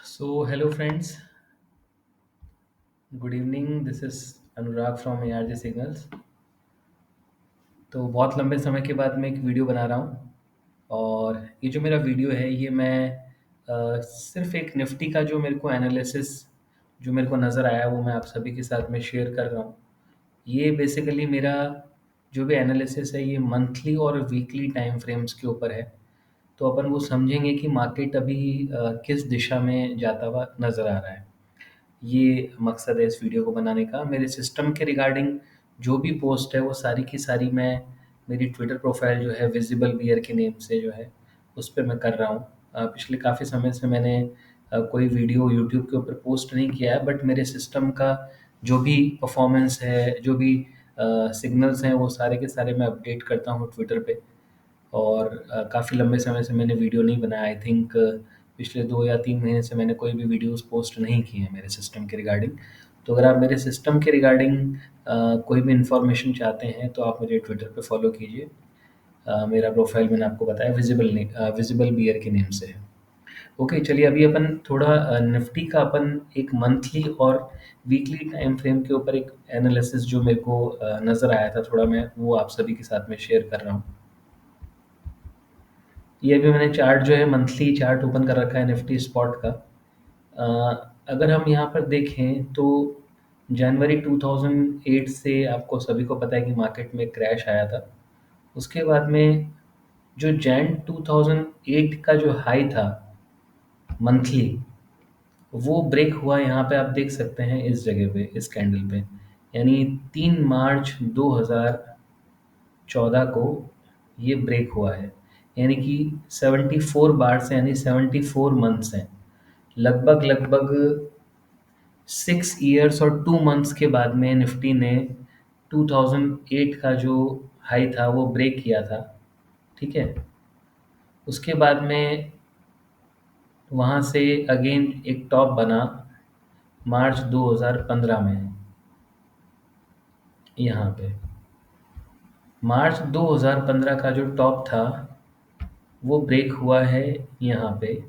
So, hello friends, good evening. This is Anurag from ARJ Signals. तो बहुत लंबे समय के बाद मैं एक वीडियो बना रहा हूँ और ये जो मेरा वीडियो है ये मैं सिर्फ एक निफ्टी का जो मेरे को एनालिसिस जो मेरे को नज़र आया वो मैं आप सभी के साथ में शेयर कर रहा हूँ। ये बेसिकली मेरा जो भी एनालिसिस है ये मंथली और वीकली टाइम फ्रेम्स के ऊपर है। तो अपन वो समझेंगे कि मार्केट अभी किस दिशा में जाता हुआ नज़र आ रहा है। ये मकसद है इस वीडियो को बनाने का। मेरे सिस्टम के रिगार्डिंग जो भी पोस्ट है वो सारी की सारी मैं मेरी ट्विटर प्रोफाइल जो है विजिबल बियर के नेम से जो है उस पे मैं कर रहा हूँ। पिछले काफ़ी समय से मैंने कोई वीडियो यूट्यूब के ऊपर पोस्ट नहीं किया है, बट मेरे सिस्टम का जो भी परफॉर्मेंस है, जो भी सिग्नल्स हैं वो सारे के सारे मैं अपडेट करता हूँ ट्विटर पे। और काफ़ी लंबे समय से मैंने वीडियो नहीं बनाया। आई थिंक पिछले 2 या 3 महीने से मैंने कोई भी वीडियोस पोस्ट नहीं किए हैं मेरे सिस्टम के रिगार्डिंग। तो अगर आप मेरे सिस्टम के रिगार्डिंग कोई भी इन्फॉर्मेशन चाहते हैं तो आप मुझे ट्विटर पे फॉलो कीजिए। मेरा प्रोफाइल मैंने आपको बताया विजिबल बियर के नेम से है। ओके, चलिए अभी अपन थोड़ा निफ्टी का अपन एक मंथली और वीकली टाइम फ्रेम के ऊपर एक एनालिसिस जो मेरे को नज़र आया था, थोड़ा मैं वो आप सभी के साथ में शेयर कर रहा हूँ। ये अभी मैंने चार्ट जो है मंथली चार्ट ओपन कर रखा है निफ्टी स्पॉट का। अगर हम यहाँ पर देखें तो जनवरी 2008 से आपको सभी को पता है कि मार्केट में क्रैश आया था। उसके बाद में जो जैन 2008 का जो हाई था मंथली, वो ब्रेक हुआ। यहाँ पे आप देख सकते हैं इस जगह पे, इस कैंडल पे, यानी 3 मार्च 2014 को ये ब्रेक हुआ है। यानी कि 74 बार से, यानी 74 मंथ्स हैं, लगभग लगभग 6 ईयर्स और 2 मंथ्स के बाद में निफ्टी ने 2008 का जो हाई था वो ब्रेक किया था। ठीक है, उसके बाद में वहाँ से अगेन एक टॉप बना मार्च 2015 में। यहाँ पे मार्च 2015 का जो टॉप था वो ब्रेक हुआ है यहाँ पे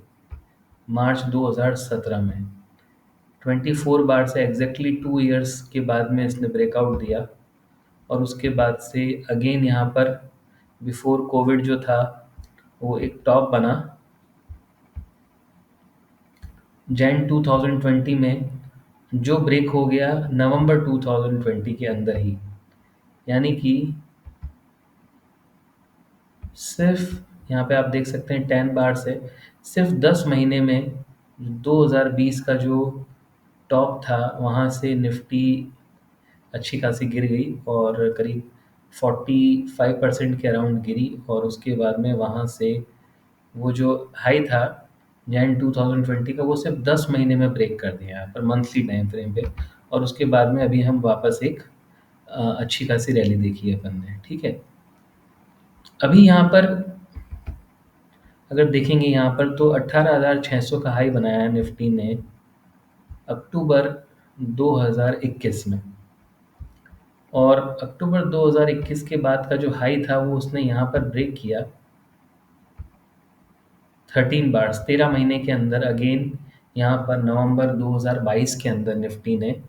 मार्च 2017 में। 24 बार से एग्जैक्टली 2 ईयर्स के बाद में इसने ब्रेकआउट दिया और उसके बाद से अगेन यहाँ पर बिफोर कोविड जो था वो एक टॉप बना जैन 2020 में, जो ब्रेक हो गया नवंबर 2020 के अंदर ही। यानी कि सिर्फ यहाँ पे आप देख सकते हैं 10 बार से सिर्फ 10 महीने में 2020 का जो टॉप था वहाँ से निफ्टी अच्छी खासी गिर गई और करीब 45% के अराउंड गिरी। और उसके बाद में वहाँ से वो जो हाई था जैन 2020 का वो सिर्फ 10 महीने में ब्रेक कर दिया यहाँ पर मंथली टाइम फ्रेम पे। और उसके बाद में अभी हम वापस एक अच्छी खासी रैली देखी है अपन ने। ठीक है, अभी यहाँ पर अगर देखेंगे यहाँ पर तो 18,600 का हाई बनाया है निफ्टी ने अक्टूबर 2021 में। और अक्टूबर 2021 के बाद का जो हाई था वो उसने यहाँ पर ब्रेक किया 13 बार, 13 महीने के अंदर। अगेन यहाँ पर नवंबर 2022 के अंदर निफ्टी ने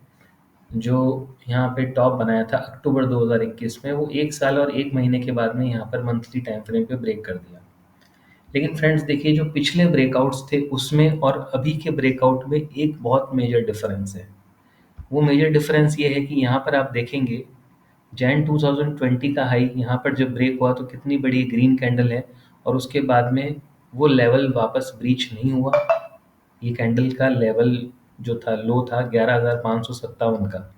जो यहाँ पे टॉप बनाया था अक्टूबर 2021 में, वो 1 साल और 1 महीने के बाद में यहाँ पर मंथली टाइम फ्रेम पे ब्रेक कर दिया। लेकिन फ्रेंड्स देखिए, जो पिछले ब्रेकआउट्स थे उसमें और अभी के ब्रेकआउट में एक बहुत मेजर डिफरेंस है। वो मेजर डिफरेंस ये है कि यहाँ पर आप देखेंगे जैन 2020 का हाई यहाँ पर जब ब्रेक हुआ तो कितनी बड़ी ग्रीन कैंडल है और उसके बाद में वो लेवल वापस ब्रीच नहीं हुआ। ये कैंडल का लेवल जो था लो था 11,557 का।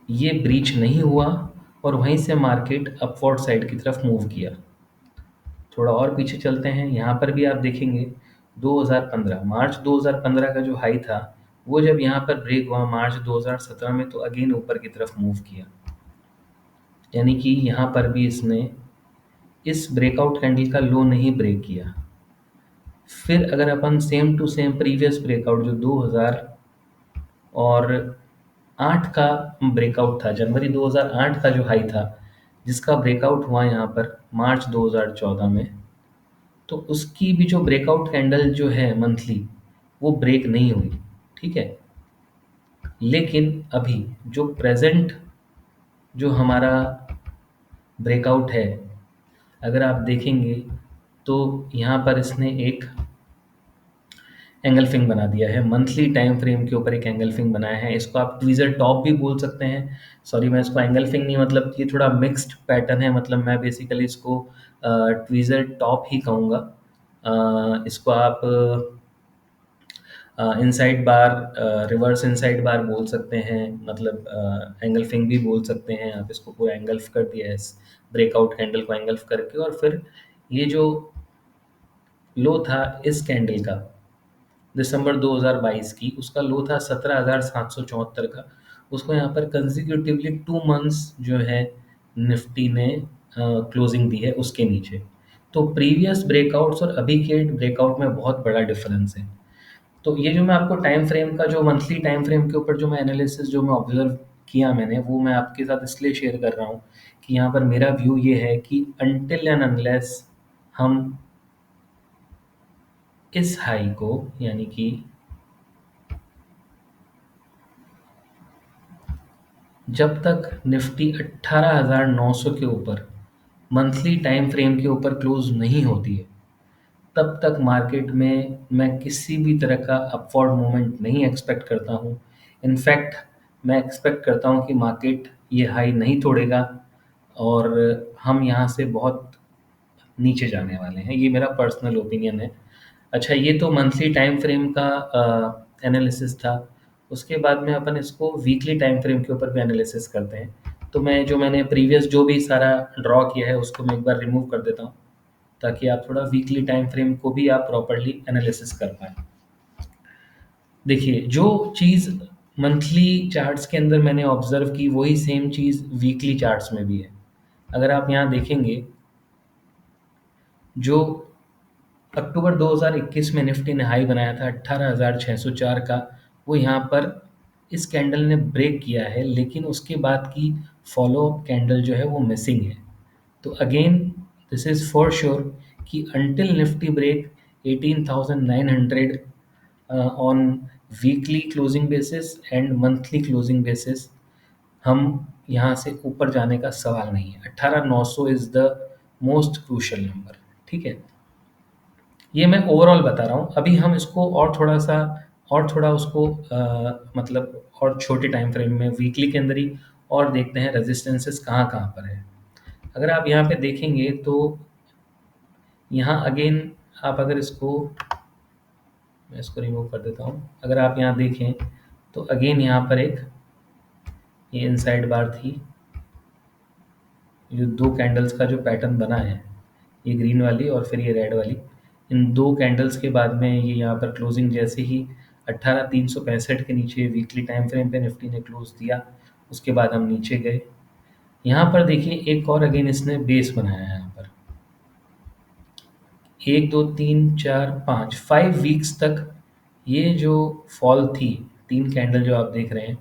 ये ब्रीच नहीं हुआ और वहीं से मार्केट अपवर्ड साइड की तरफ मूव किया। थोड़ा और पीछे चलते हैं, यहाँ पर भी आप देखेंगे 2015 मार्च 2015 का जो हाई था वो जब यहाँ पर ब्रेक हुआ मार्च 2017 में तो अगेन ऊपर की तरफ मूव किया। यानी कि यहाँ पर भी इसने इस ब्रेकआउट कैंडल का लो नहीं ब्रेक किया। फिर अगर अपन same to same previous breakout जो 2008 का ब्रेकआउट था, जनवरी 2008 का जो हाई था, जिसका ब्रेकआउट हुआ यहाँ पर मार्च 2014 में। तो उसकी भी जो ब्रेकआउट कैंडल जो है मंथली, वो ब्रेक नहीं हुई, ठीक है। लेकिन अभी जो प्रेजेंट जो हमारा ब्रेकआउट है, अगर आप देखेंगे तो यहाँ पर इसने एक एंगल्फिंग बना दिया है, मंथली टाइम फ्रेम के ऊपर एक एंगल्फिंग बनाया है। इसको आप ट्वीजर टॉप भी बोल सकते हैं। सॉरी, मैं इसको एंगल्फिंग नहीं, मतलब ये थोड़ा मिक्स्ड पैटर्न है, मतलब मैं बेसिकली इसको ट्वीजर टॉप ही कहूँगा। इसको आप इनसाइड बार, रिवर्स इनसाइड बार बोल सकते हैं, मतलब एंगल्फिंग भी बोल सकते हैं। आप इसको पूरा एंगल्फ कर दिया है, इस ब्रेकआउट कैंडल को एंगल्फ करके। और फिर ये जो लो था इस कैंडल का दिसंबर 2022 की, उसका लो था 17,774 का। उसको यहाँ पर कंसेक्यूटिवली 2 मंथ्स जो है निफ्टी ने क्लोजिंग दी है उसके नीचे। तो प्रीवियस ब्रेकआउट्स और अभी के ब्रेकआउट में बहुत बड़ा डिफरेंस है। तो ये जो मैं आपको टाइम फ्रेम का, जो मंथली टाइम फ्रेम के ऊपर जो मैं एनालिसिस जो मैं ऑब्जर्व किया मैंने, वो मैं आपके साथ इसलिए शेयर कर रहा हूँ कि यहाँ पर मेरा व्यू ये है कि अनटिल एंड अनलेस हम इस हाई को, यानी कि जब तक निफ्टी 18,900 के ऊपर मंथली टाइम फ्रेम के ऊपर क्लोज नहीं होती है, तब तक मार्केट में मैं किसी भी तरह का अपवर्ड मूवमेंट नहीं एक्सपेक्ट करता हूँ। इनफैक्ट मैं एक्सपेक्ट करता हूँ कि मार्केट ये हाई नहीं तोड़ेगा और हम यहाँ से बहुत नीचे जाने वाले हैं। ये मेरा पर्सनल ओपिनियन है। अच्छा, ये तो मंथली टाइम फ्रेम का एनालिसिस था। उसके बाद में अपन इसको वीकली टाइम फ्रेम के ऊपर भी एनालिसिस करते हैं। तो मैं जो मैंने प्रीवियस जो भी सारा ड्रॉ किया है उसको मैं एक बार रिमूव कर देता हूँ, ताकि आप थोड़ा वीकली टाइम फ्रेम को भी आप प्रॉपर्ली एनालिसिस कर पाएँ। देखिए, जो चीज़ मंथली चार्ट्स के अंदर मैंने ऑब्जर्व की, वही सेम चीज़ वीकली चार्ट्स में भी है। अगर आप यहाँ देखेंगे, जो अक्टूबर 2021 में निफ्टी ने हाई बनाया था 18,604 का, वो यहाँ पर इस कैंडल ने ब्रेक किया है, लेकिन उसके बाद की फॉलो अप कैंडल जो है वो मिसिंग है। तो again this is for sure कि until Nifty break 18,900 on weekly closing basis and monthly closing basis, हम यहाँ से ऊपर जाने का सवाल नहीं है। 18,900 is the most crucial number, ठीक है। ये मैं ओवरऑल बता रहा हूँ। अभी हम इसको और थोड़ा सा, और थोड़ा उसको मतलब और छोटे टाइम फ्रेम में वीकली के अंदर ही और देखते हैं रेजिस्टेंसेस कहाँ कहाँ पर है। अगर आप यहाँ पे देखेंगे तो यहाँ अगेन, आप अगर इसको, मैं इसको रिमूव कर देता हूँ। अगर आप यहाँ देखें तो अगेन यहाँ पर एक ये इनसाइड बार थी, जो दो कैंडल्स का जो पैटर्न बना है, ये ग्रीन वाली और फिर ये रेड वाली, इन दो कैंडल्स के बाद में ये यहाँ पर क्लोजिंग जैसे ही 18,365 के नीचे वीकली टाइम फ्रेम पे निफ्टी ने क्लोज दिया, उसके बाद हम नीचे गए। यहाँ पर देखिए एक और अगेन इसने बेस बनाया है। यहाँ पर 1 2 3 4 5 5 वीक्स तक ये जो फॉल थी, 3 कैंडल जो आप देख रहे हैं,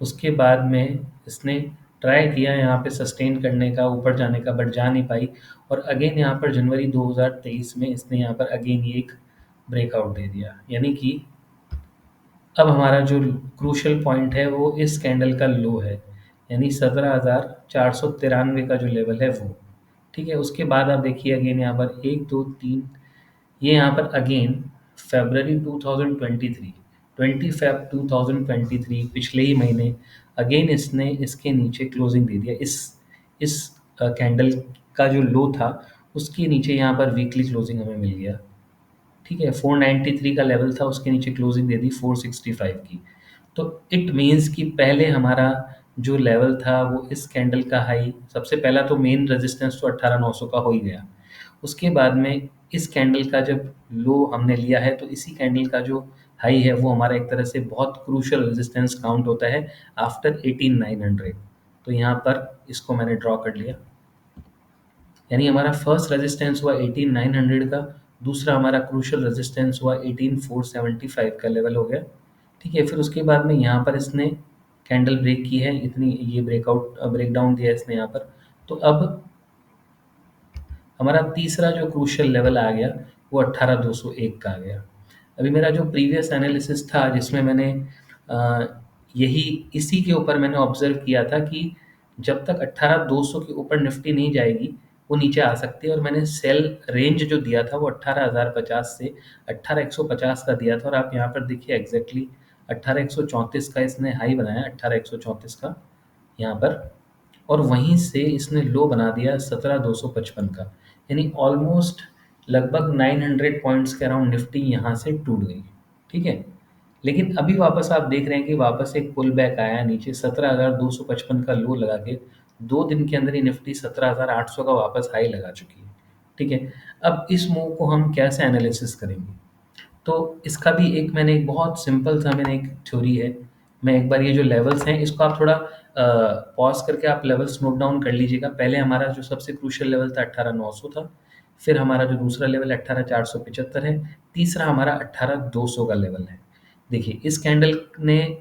उसके बाद में इसने ट्राई किया यहाँ पे सस्टेन करने का, ऊपर जाने का, बट जा नहीं पाई। और अगेन यहाँ पर जनवरी 2023 में इसने यहाँ पर अगेन ये एक ब्रेकआउट दे दिया, यानी कि अब हमारा जो क्रूशल पॉइंट है वो इस कैंडल का लो है, यानी 17,493 का जो लेवल है वो, ठीक है। उसके बाद आप देखिए अगेन यहाँ पर 1 2 3, ये यहाँ पर अगेन फरवरी 2023, 20 फेब 2023, पिछले ही महीने अगेन इसने इसके नीचे क्लोजिंग दे दिया। इस कैंडल का जो लो था उसके नीचे यहाँ पर वीकली क्लोजिंग हमें मिल गया, ठीक है। 493 का लेवल था, उसके नीचे क्लोजिंग दे दी 465 की। तो इट मीन्स कि पहले हमारा जो लेवल था वो इस कैंडल का हाई, सबसे पहला तो मेन रेजिस्टेंस तो 18,900 का हो ही गया। उसके बाद में इस कैंडल का जब लो हमने लिया है, तो इसी कैंडल का जो हाई है वो हमारा एक तरह से बहुत क्रूशल रेजिस्टेंस काउंट होता है आफ्टर 18,900। तो यहाँ पर इसको मैंने ड्रॉ कर लिया, यानी हमारा फर्स्ट रेजिस्टेंस हुआ 18,900 का, दूसरा हमारा क्रूशल रेजिस्टेंस हुआ 18,475 का लेवल हो गया, ठीक है। फिर उसके बाद में यहाँ पर इसने कैंडल ब्रेक की है, इतनी ये ब्रेकआउट ब्रेकडाउन दिया है इसने यहाँ पर तो अब हमारा तीसरा जो क्रूशियल लेवल आ गया वो 18,201 का आ गया। अभी मेरा जो प्रीवियस एनालिसिस था जिसमें मैंने अ, यही इसी के ऊपर मैंने ऑब्जर्व किया था कि जब तक 18,200 के ऊपर निफ्टी नहीं जाएगी वो नीचे आ सकती है, और मैंने सेल रेंज जो दिया था वो 18,050 से 18,150 का दिया था, और आप यहाँ पर देखिए एग्जैक्टली 18,134 का इसने हाई बनाया, 18,134 का यहाँ पर, और वहीं से इसने लो बना दिया 17,255 का, यानी ऑलमोस्ट लगभग 900 पॉइंट्स के अराउंड निफ्टी यहाँ से टूट गई। ठीक है, लेकिन अभी वापस आप देख रहे हैं कि वापस एक पुल बैक आया नीचे 17,255 का लो लगा के 2 दिन के अंदर ही निफ्टी 17,800 का वापस हाई लगा चुकी है। ठीक है, अब इस मूव को हम कैसे एनालिसिस करेंगे? तो इसका भी एक मैंने एक बहुत सिंपल सा मैंने एक थ्योरी है। मैं एक बार ये जो लेवल्स हैं इसको आप थोड़ा पॉज करके आप लेवल्स नोट डाउन कर लीजिएगा। पहले हमारा जो सबसे क्रूशियल लेवल था 18,900 था, फिर हमारा जो दूसरा लेवल 18,475 है, तीसरा हमारा 18,200 का लेवल है। देखिए इस कैंडल ने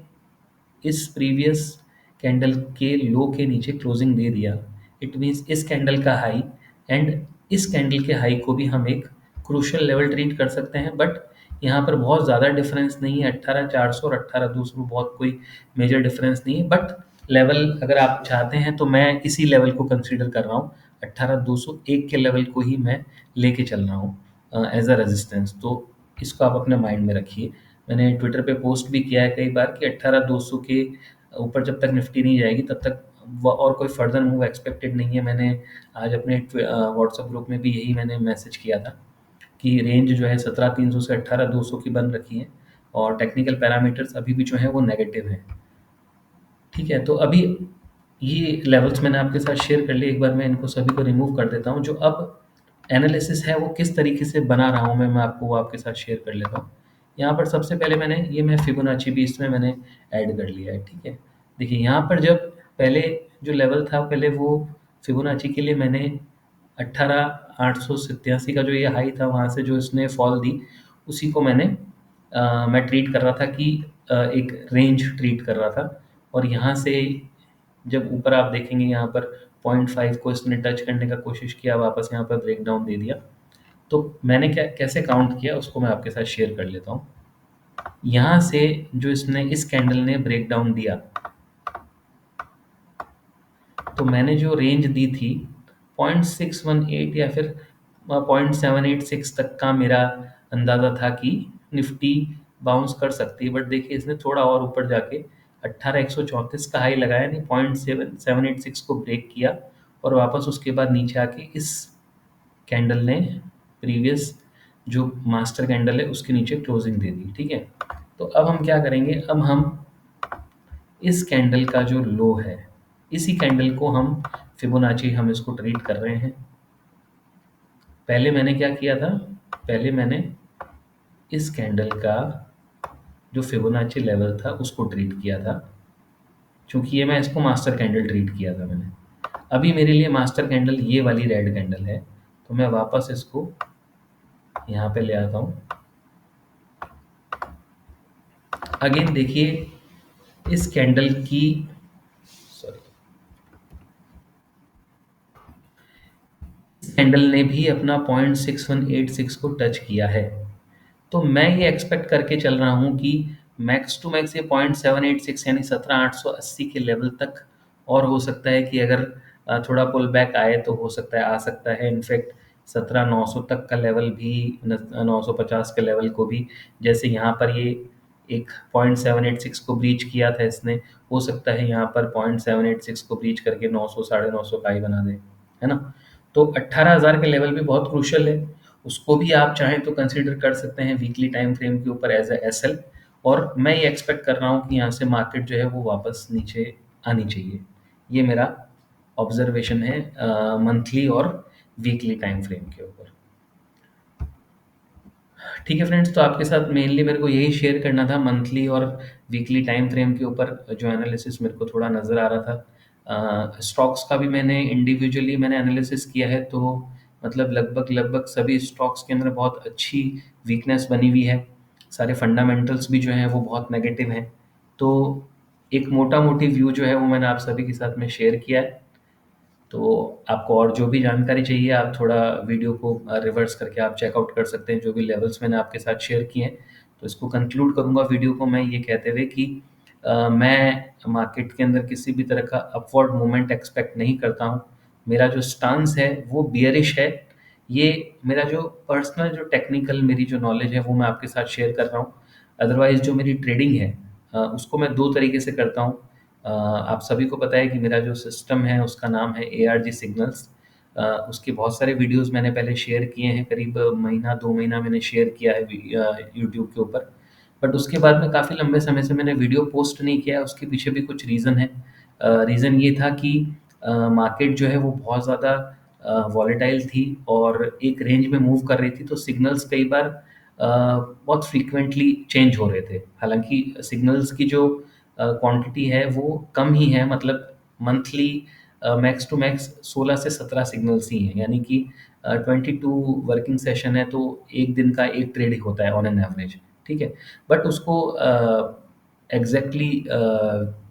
इस प्रीवियस कैंडल के लो के नीचे क्लोजिंग दे दिया। इट मीन्स इस कैंडल का हाई एंड इस कैंडल के हाई को भी हम एक क्रूशियल लेवल ट्रीट कर सकते हैं, बट यहाँ पर बहुत ज़्यादा डिफरेंस नहीं है। 18,400 और 18,200 में बहुत कोई मेजर डिफरेंस नहीं है, बट लेवल अगर आप चाहते हैं तो मैं इसी लेवल को कंसीडर कर रहा हूँ। 18,201 के लेवल को ही मैं लेके चल रहा हूँ एज अ रेजिस्टेंस। तो इसको आप अपने माइंड में रखिए। मैंने ट्विटर पे पोस्ट भी किया है कई बार कि 18,200 के ऊपर जब तक निफ्टी नहीं जाएगी तब तक और कोई फर्दर मूव एक्सपेक्टेड नहीं है। मैंने आज अपने व्हाट्सएप ग्रुप में भी यही मैंने मैसेज किया था कि रेंज जो है 17,300 से 18,200 की बन रखी है, और टेक्निकल पैरामीटर्स अभी भी जो है वो नेगेटिव है। ठीक है, तो अभी ये लेवल्स मैंने आपके साथ शेयर कर लिए। एक बार मैं इनको सभी को रिमूव कर देता हूँ। जो अब एनालिसिस है वो किस तरीके से बना रहा हूँ मैं आपको वो आपके साथ शेयर कर लेता हूँ। यहाँ पर सबसे पहले मैं फिबोनाची भी इसमें मैंने ऐड कर लिया है। ठीक है, देखिए यहाँ पर जब पहले जो लेवल था पहले वो फिबोनाची के लिए मैंने 18,887 का जो ये हाई था वहाँ से जो इसने फॉल दी उसी को मैं ट्रीट कर रहा था कि एक रेंज ट्रीट कर रहा था। और यहाँ से जब ऊपर आप देखेंगे यहाँ पर 0.5 को इसने टच करने का कोशिश किया, वापस यहाँ पर ब्रेक डाउन दे दिया। तो मैंने क्या कैसे काउंट किया उसको मैं आपके साथ शेयर कर लेता हूँ। यहाँ से जो इसने इस कैंडल ने ब्रेक डाउन दिया तो मैंने जो रेंज दी थी 0.618 या फिर 0.786 तक का मेरा अंदाज़ा था कि निफ्टी बाउंस कर सकती है। बट देखिए इसने थोड़ा और ऊपर जाके 18,134 का हाई लगाया, नहीं 0.786 को ब्रेक किया, और वापस उसके बाद नीचे आके इस कैंडल ने प्रीवियस जो मास्टर कैंडल है उसके नीचे क्लोजिंग दे दी। ठीक है, तो अब हम क्या करेंगे, अब हम इस कैंडल का जो लो है इसी कैंडल को हम फिबोनाची हम इसको ट्रीट कर रहे हैं। पहले मैंने क्या किया था, पहले मैंने इस कैंडल का जो फिबोनाची लेवल था उसको ट्रीट किया था, क्योंकि ये मैं इसको मास्टर कैंडल ट्रीट किया था मैंने। अभी मेरे लिए मास्टर कैंडल ये वाली रेड कैंडल है, तो मैं वापस इसको यहाँ पे ले आता हूँ। अगेन देखिए इस कैंडल की सॉरी कैंडल ने भी अपना 0.6186 को टच किया है। तो मैं ये एक्सपेक्ट करके चल रहा हूँ कि मैक्स टू मैक्स ये 0.786 यानी 17,880 के लेवल तक और हो सकता है कि अगर थोड़ा पुल बैक आए तो हो सकता है आ सकता है। इनफैक्ट 17,900 तक का लेवल भी 950 के लेवल को भी, जैसे यहाँ पर ये एक 0.786 को ब्रीच किया था इसने, हो सकता है यहाँ पर 0.786 को ब्रीच करके 900 साढ़े 900 का ही बना दे, है ना। तो 18,000 के लेवल भी बहुत क्रूशल है, उसको भी आप चाहें तो कंसीडर कर सकते हैं वीकली टाइम फ्रेम के ऊपर एज ए एसएल। और मैं ये एक्सपेक्ट कर रहा हूँ कि यहाँ से मार्केट जो है वो वापस नीचे आनी चाहिए। ये मेरा ऑब्जर्वेशन है मंथली और वीकली टाइम फ्रेम के ऊपर। ठीक है फ्रेंड्स, तो आपके साथ मेनली मेरे को यही शेयर करना था मंथली और वीकली टाइम फ्रेम के ऊपर जो एनालिसिस मेरे को थोड़ा नज़र आ रहा था। स्टॉक्स का भी मैंने इंडिविजुअली मैंने एनालिसिस किया है, तो मतलब लगभग लगभग सभी स्टॉक्स के अंदर बहुत अच्छी वीकनेस बनी हुई है। सारे फंडामेंटल्स भी जो हैं वो बहुत नेगेटिव हैं। तो एक मोटा मोटी व्यू जो है वो मैंने आप सभी के साथ में शेयर किया है। तो आपको और जो भी जानकारी चाहिए आप थोड़ा वीडियो को रिवर्स करके आप चेकआउट कर सकते हैं, जो भी लेवल्स मैंने आपके साथ शेयर किए हैं। तो इसको कंक्लूड करूँगा वीडियो को मैं ये कहते हुए कि मैं मार्केट के अंदर किसी भी तरह का अपवर्ड मूवमेंट एक्सपेक्ट नहीं करता हूँ। मेरा जो स्टांस है वो बियरिश है। ये मेरा जो पर्सनल जो टेक्निकल मेरी जो नॉलेज है वो मैं आपके साथ शेयर कर रहा हूँ। अदरवाइज़ जो मेरी ट्रेडिंग है उसको मैं 2 तरीके से करता हूँ। आप सभी को पता है कि मेरा जो सिस्टम है उसका नाम है एआरजी सिग्नल्स। उसके बहुत सारे वीडियोज़ मैंने पहले शेयर किए हैं, करीब महीना 2 महीना मैंने शेयर किया है यूट्यूब के ऊपर। बट उसके बाद में काफ़ी लंबे समय से मैंने वीडियो पोस्ट नहीं किया, उसके पीछे भी कुछ रीज़न है। रीज़न ये था कि मार्केट जो है वो बहुत ज़्यादा वॉलेटाइल थी और एक रेंज में मूव कर रही थी, तो सिग्नल्स कई बार बहुत फ्रीक्वेंटली चेंज हो रहे थे। हालाँकि सिग्नल्स की जो क्वांटिटी है वो कम ही है, मतलब मंथली मैक्स टू मैक्स 16 से 17 सिग्नल्स ही हैं, यानी कि 22 वर्किंग सेशन है तो 1 दिन का 1 ट्रेड ही होता है ऑन एन एवरेज, ठीक है? बट उसको एग्ज़ैक्टली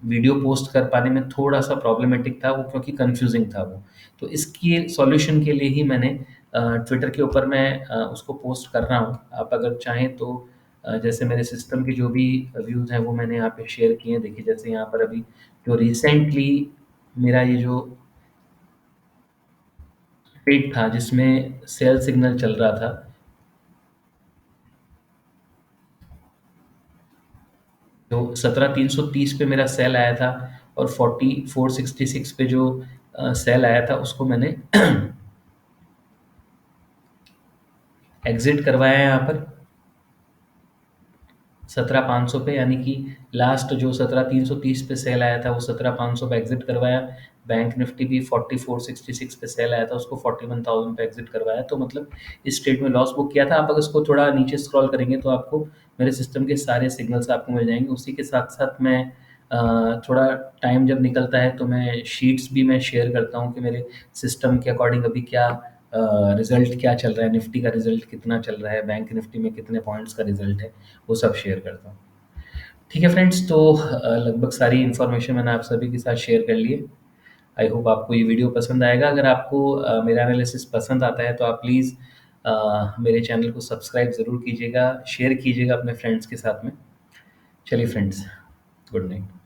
वीडियो पोस्ट कर पाने में थोड़ा-सा प्रॉब्लमैटिक था वो, क्योंकि कन्फ्यूज़िंग था वो। तो इसके सॉल्यूशन के लिए ही मैंने ट्विटर के ऊपर मैं उसको पोस्ट कर रहा हूँ। आप अगर चाहें तो जैसे मेरे सिस्टम के जो भी व्यूज़ हैं वो मैंने यहाँ पे शेयर किए हैं। देखिए जैसे यहाँ पर अभी जो रिसेंटली मेरा ये जो ट्रेड था जिसमें सेल सिग्नल चल रहा था, तो 17,330 पे मेरा सेल आया था और 4466 पे जो सेल आया था उसको मैंने एग्ज़िट करवाया है यहाँ पर 17,500 पे, यानी कि लास्ट जो 17,330 पे सेल आया था वो 17,500 पे एग्ज़िट करवाया। बैंक निफ्टी भी 4466 पे सेल आया था, उसको 41,000 पे एग्ज़िट करवाया। तो मतलब इस ट्रेड में लॉस बुक किया था। आप अगर इसको थोड़ा नीचे स्क्रॉल करेंगे तो आपको मेरे सिस्टम के सारे सिग्नल्स आपको मिल जाएँगे। उसी के साथ-साथ मैं थोड़ा टाइम जब निकलता है तो मैं शीट्स भी मैं शेयर करता हूँ कि मेरे सिस्टम के अकॉर्डिंग अभी क्या रिज़ल्ट क्या चल रहा है, निफ्टी का रिज़ल्ट कितना चल रहा है, बैंक निफ्टी में कितने पॉइंट्स का रिज़ल्ट है, वो सब शेयर करता हूँ। ठीक है फ्रेंड्स, तो लगभग सारी इन्फॉर्मेशन मैंने आप सभी के साथ शेयर कर ली है। आई होप आपको ये वीडियो पसंद आएगा। अगर आपको मेरा एनालिसिस पसंद आता है तो आप प्लीज़ मेरे चैनल को सब्सक्राइब ज़रूर कीजिएगा, शेयर कीजिएगा अपने फ्रेंड्स के साथ में। चलिए फ्रेंड्स, गुड नाइट।